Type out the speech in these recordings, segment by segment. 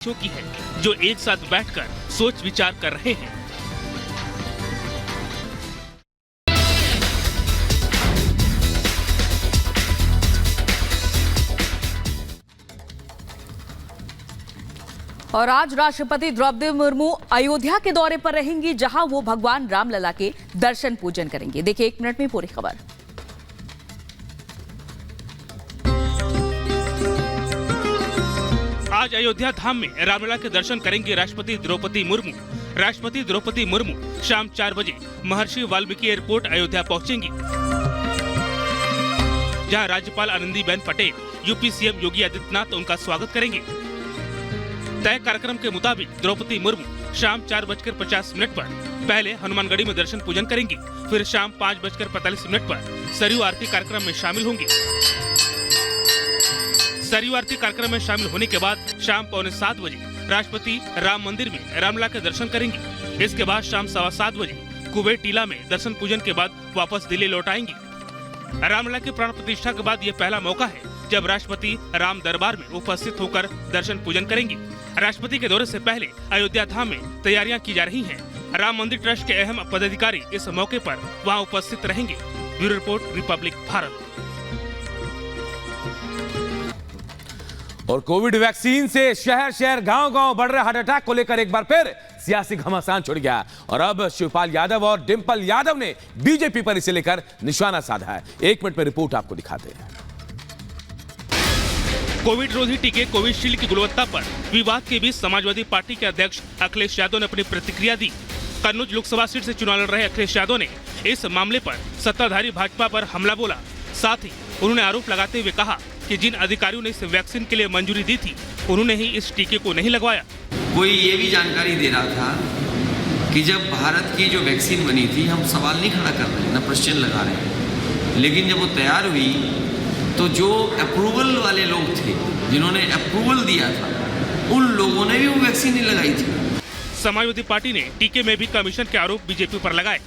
की है जो एक साथ बैठकर सोच विचार कर रहे हैं। और आज राष्ट्रपति द्रौपदी मुर्मू अयोध्या के दौरे पर रहेंगी, जहां वो भगवान रामलला के दर्शन पूजन करेंगे। देखिए 1 मिनट में पूरी खबर। आज अयोध्या धाम में रामलला के दर्शन करेंगे राष्ट्रपति द्रौपदी मुर्मू। राष्ट्रपति द्रौपदी मुर्मू शाम 4 बजे महर्षि वाल्मीकि एयरपोर्ट अयोध्या पहुंचेंगी, जहां राज्यपाल आनंदीबेन पटेल, यूपी सीएम योगी आदित्यनाथ उनका स्वागत करेंगे। तय कार्यक्रम के मुताबिक द्रौपदी मुर्मू शाम 4:50 पर पहले हनुमानगढ़ी में दर्शन पूजन करेंगी, फिर शाम 5:45 पर सरयू आरती कार्यक्रम में शामिल होंगी। सरयू आरती कार्यक्रम में शामिल होने के बाद शाम 6:45 बजे राष्ट्रपति राम मंदिर में रामलला के दर्शन करेंगी। इसके बाद शाम 7:15 बजे कुबेर टीला में दर्शन पूजन के बाद वापस दिल्ली लौट आएंगी। रामलला की प्राण प्रतिष्ठा के बाद ये पहला मौका है जब राष्ट्रपति राम दरबार में उपस्थित होकर दर्शन पूजन करेंगी। राष्ट्रपति के दौरे से पहले अयोध्या धाम में तैयारियां की जा रही हैं। राम मंदिर ट्रस्ट के अहम पदाधिकारी इस मौके पर वहां उपस्थित रहेंगे। Bureau report, Republic Bharat. और कोविड वैक्सीन से शहर शहर गांव गांव बढ़ रहे हार्ट अटैक को लेकर एक बार फिर सियासी घमासान छुड़ गया और अब शिवपाल यादव और डिंपल यादव ने बीजेपी पर इसे लेकर निशाना साधा है। 1 मिनट में रिपोर्ट आपको दिखाते हैं। कोविड रोधी टीके कोविशील्ड की गुणवत्ता पर विवाद के बीच समाजवादी पार्टी के अध्यक्ष अखिलेश यादव ने अपनी प्रतिक्रिया दी। कन्नौज लोकसभा सीट से चुनाव लड़ रहे अखिलेश यादव ने इस मामले पर सत्ताधारी भाजपा पर हमला बोला। साथ ही उन्होंने आरोप लगाते हुए कहा कि जिन अधिकारियों ने इस वैक्सीन के लिए मंजूरी दी थी, उन्होंने ही इस टीके को नहीं लगवाया। कोई ये भी जानकारी दे रहा था कि जब भारत की जो वैक्सीन बनी थी, हम सवाल नहीं खड़ा कर रहे, न क्वेश्चन लगा रहे हैं, लेकिन जब वो तैयार हुई तो जो अप्रूवल वाले लोग थे, जिन्होंने अप्रूवल दिया था, उन लोगों ने भी वो वैक्सीन नहीं लगाई थी। समाजवादी पार्टी ने टीके में भी कमीशन के आरोप बीजेपी पर लगाए।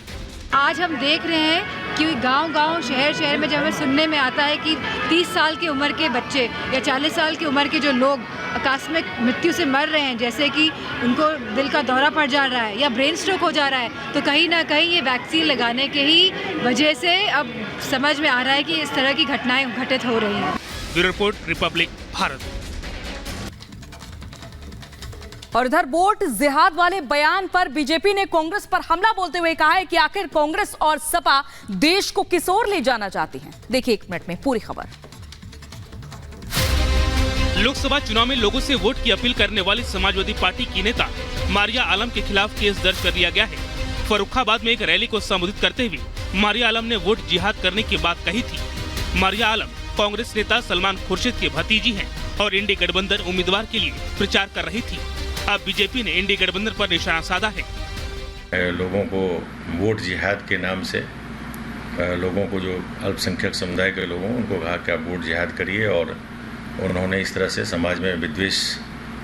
आज हम देख रहे हैं कि गांव-गांव, शहर-शहर में जब हमें सुनने में आता है कि 30 साल की उम्र के बच्चे या 40 साल की उम्र के जो लोग आकस्मिक मृत्यु से मर रहे हैं, जैसे कि उनको दिल का दौरा पड़ जा रहा है या ब्रेन स्ट्रोक हो जा रहा है, तो कहीं ना कहीं ये वैक्सीन लगाने के ही वजह से अब समझ में आ रहा है कि इस तरह की घटनाएं घटित हो रही हैं। Bureau report, Republic Bharat. और इधर वोट जिहाद वाले बयान पर बीजेपी ने कांग्रेस पर हमला बोलते हुए कहा है कि आखिर कांग्रेस और सपा देश को किस ओर ले जाना चाहती हैं। देखिए 1 मिनट में पूरी खबर। लोकसभा चुनाव में लोगों से वोट की अपील करने वाली समाजवादी पार्टी की नेता मारिया आलम के खिलाफ केस दर्ज कर लिया गया है। फर्रुखाबाद में एक रैली को संबोधित करते हुए मारिया आलम ने वोट जिहाद करने की बात कही थी। मारिया आलम कांग्रेस नेता सलमान खुर्शीद की भतीजी हैं और इंडी गठबंधन उम्मीदवार के लिए प्रचार कर रही थी। अब बीजेपी ने इंडी गठबंधन पर निशाना साधा है। लोगों को वोट जिहाद के नाम से लोगों को, जो अल्पसंख्यक समुदाय के लोगों, उनको कहा कि आप वोट जिहाद करिए, और उन्होंने इस तरह से समाज में विद्वेष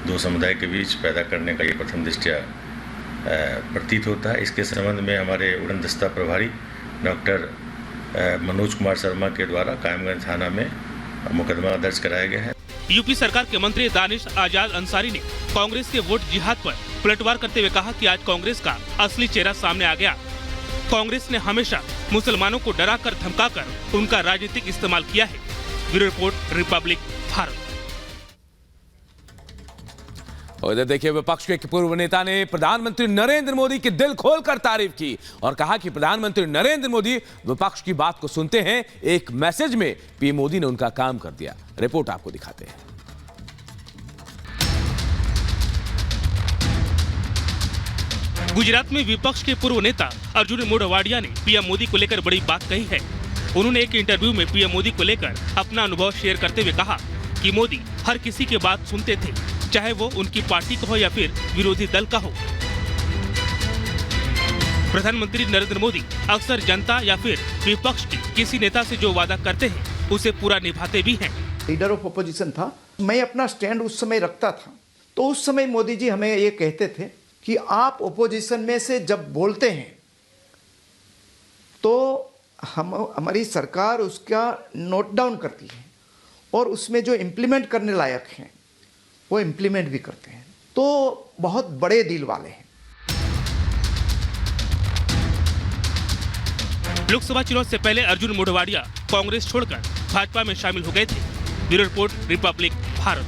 दो समुदाय के बीच पैदा करने का ये प्रथम दृष्टया प्रतीत होता है। इसके संबंध में हमारे उड़न दस्ता प्रभारी डॉक्टर मनोज कुमार शर्मा के द्वारा कायमगंज थाना में मुकदमा दर्ज कराया गया है। यूपी सरकार के मंत्री दानिश आजाद अंसारी ने कांग्रेस के वोट जिहाद पर पलटवार करते हुए कहा कि आज कांग्रेस का असली चेहरा सामने आ गया। कांग्रेस ने हमेशा मुसलमानों को डराकर धमकाकर उनका राजनीतिक इस्तेमाल किया है। Bureau report, Republic Bharat. और इधर देखिए, विपक्ष के पूर्व नेता ने प्रधानमंत्री नरेंद्र मोदी की दिल खोलकर तारीफ की और कहा कि प्रधानमंत्री नरेंद्र मोदी विपक्ष की बात को सुनते हैं। एक मैसेज में पीएम मोदी ने उनका काम कर दिया। रिपोर्ट आपको दिखाते हैं। गुजरात में विपक्ष के पूर्व नेता अर्जुन मोढवाडिया ने पीएम मोदी को लेकर बड़ी बात कही है। उन्होंने एक इंटरव्यू में पीएम मोदी को लेकर अपना अनुभव शेयर करते हुए कहा कि मोदी हर किसी की बात सुनते थे, चाहे वो उनकी पार्टी का हो या फिर विरोधी दल का हो। प्रधानमंत्री नरेंद्र मोदी अक्सर जनता या फिर विपक्ष के किसी नेता से जो वादा करते हैं उसे पूरा निभाते भी हैं। लीडर ऑफ अपोजिशन था, मैं अपना स्टैंड उस समय रखता था, तो उस समय मोदी जी हमें ये कहते थे कि आप अपोजिशन में से जब बोलते हैं तो हमारी सरकार उसका नोट डाउन करती है और उसमें जो इम्प्लीमेंट करने लायक हैं वो इम्प्लीमेंट भी करते हैं। तो बहुत बड़े दिल वाले हैं। लोकसभा चुनाव से पहले अर्जुन मोढवाडिया कांग्रेस छोड़कर भाजपा में शामिल हो गए थे। Bureau report, Republic Bharat.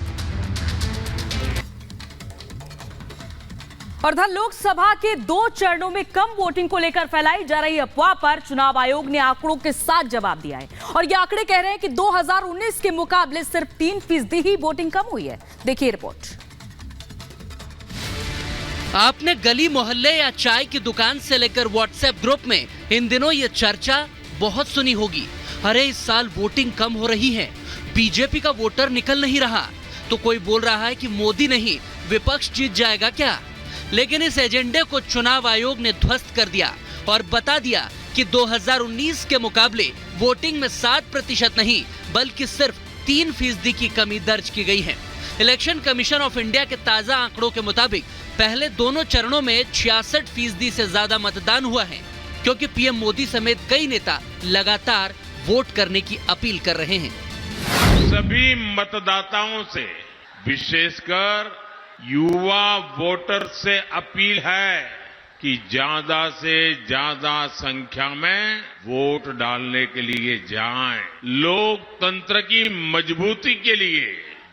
और लोकसभा के 2 चरणों में कम वोटिंग को लेकर फैलाई जा रही अफवाह पर चुनाव आयोग ने आंकड़ों के साथ जवाब दिया है और ये आंकड़े कह रहे हैं कि 2019 के मुकाबले सिर्फ 3% ही वोटिंग कम हुई है। देखिए रिपोर्ट। आपने गली मोहल्ले या चाय की दुकान से लेकर व्हाट्सएप ग्रुप में इन दिनों ये चर्चा बहुत सुनी होगी। अरे इस साल वोटिंग कम हो रही है, बीजेपी का वोटर निकल नहीं रहा, तो कोई बोल रहा है कि मोदी नहीं विपक्ष जीत जाएगा क्या। लेकिन इस एजेंडे को चुनाव आयोग ने ध्वस्त कर दिया और बता दिया कि 2019 के मुकाबले वोटिंग में 7% नहीं बल्कि सिर्फ 3% की कमी दर्ज की गई है। इलेक्शन कमीशन ऑफ इंडिया के ताजा आंकड़ों के मुताबिक पहले दोनों चरणों में 66% से ज्यादा मतदान हुआ है, क्योंकि पीएम मोदी समेत कई नेता लगातार वोट करने की अपील कर रहे हैं। सभी मतदाताओं से, विशेषकर युवा वोटर से अपील है कि ज्यादा से ज्यादा संख्या में वोट डालने के लिए जाएं। लोकतंत्र की मजबूती के लिए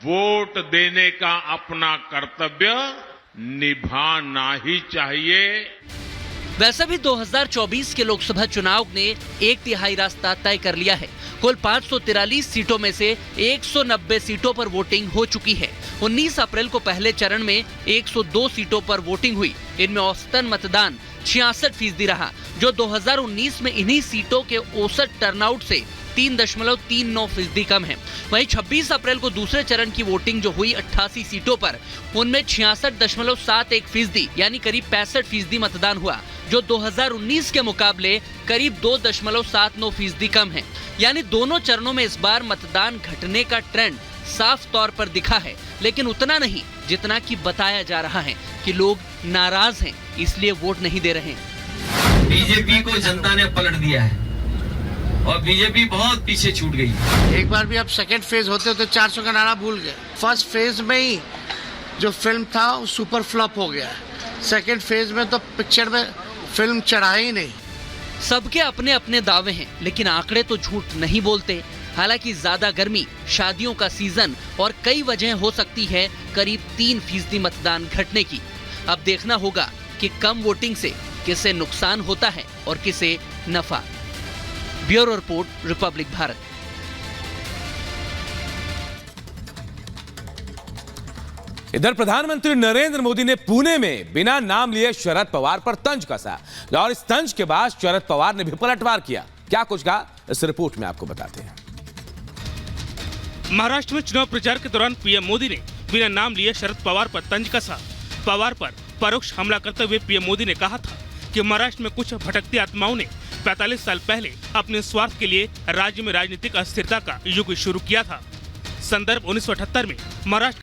वोट देने का अपना कर्तव्य निभाना ही चाहिए। वैसे भी 2024 के लोकसभा चुनाव ने 1/3 रास्ता तय कर लिया है। कुल 543 सीटों में से 190 सीटों पर वोटिंग हो चुकी है। 19 अप्रैल को पहले चरण में 102 सीटों पर वोटिंग हुई। इनमें औसतन मतदान 66% रहा, जो 2019 में इन्हीं सीटों के औसत टर्नआउट से 3.39% कम है। वहीं 26 अप्रैल को दूसरे चरण की वोटिंग जो हुई 88 सीटों पर, उनमें 66.71% यानी करीब 65% मतदान हुआ, जो 2019 के मुकाबले करीब 2.79% कम है। यानी दोनों चरणों में इस बार मतदान घटने का ट्रेंड साफ तौर पर दिखा है, लेकिन उतना नहीं जितना कि बताया जा रहा है कि लोग नाराज हैं इसलिए वोट नहीं दे रहे हैं। बीजेपी को जनता ने पलट दिया है और बीजेपी बहुत पीछे छूट गई। एक बार भी अब सेकंड फेज होते होते 400 का नारा भूल गए। फर्स्ट फेज में ही जो फिल्म था वो सुपर फ्लॉप हो गया। सेकंड फेज में तो पिक्चर में फिल्म चढ़ा ही नहीं। सबके अपने अपने दावे हैं, लेकिन आंकड़े तो झूठ नहीं बोलते। हालांकि ज्यादा गर्मी, शादियों का सीजन और कई वजह हो सकती है करीब 3% मतदान घटने की। अब देखना होगा कि कम वोटिंग से किसे नुकसान होता है और किसे नफा। Bureau report, Republic Bharat. इधर प्रधानमंत्री नरेंद्र मोदी ने पुणे में बिना नाम लिए शरद पवार पर तंज कसा और इस तंज के बाद शरद पवार ने भी पलटवार किया। क्या कुछ कहा, इस रिपोर्ट में आपको बताते हैं। महाराष्ट्र में चुनाव प्रचार के दौरान पीएम मोदी ने बिना नाम लिए शरद पवार पर तंज कसा। पवार पर परोक्ष हमला करते हुए पीएम मोदी ने कहा था कि महाराष्ट्र में कुछ भटकती आत्माओं ने 45 साल पहले अपने स्वार्थ के लिए राज्य में राजनीतिक अस्थिरता का युग शुरू किया था। संदर्भ 1978 में महाराष्ट्र